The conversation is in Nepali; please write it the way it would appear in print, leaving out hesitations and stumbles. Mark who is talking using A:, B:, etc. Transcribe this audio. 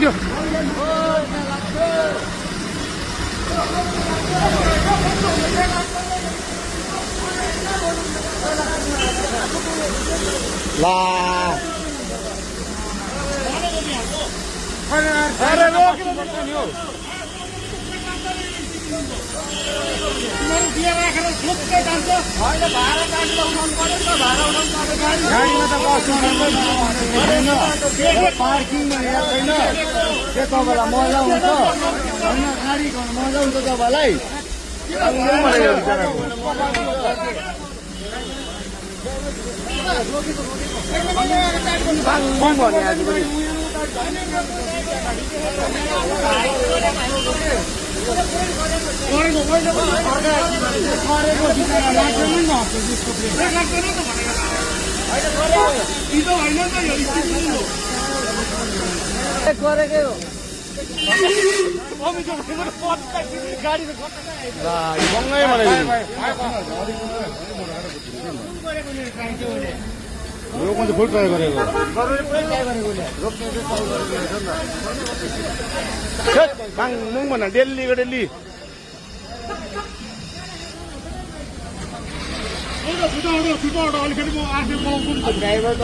A: त्यो ला अरे रोकिन नि हो पार्किङमा यहाँ छैन के तपाईँलाई मजा हुन्छ होइन गाडी मजा हुन्छ तपाईँलाई भने आज पनि गरेकै हो सँगै रोक्नु चाहिँ फुल ट्राई गरेको बाङ्नुङ भन डेलीको डेली ड्राइभर त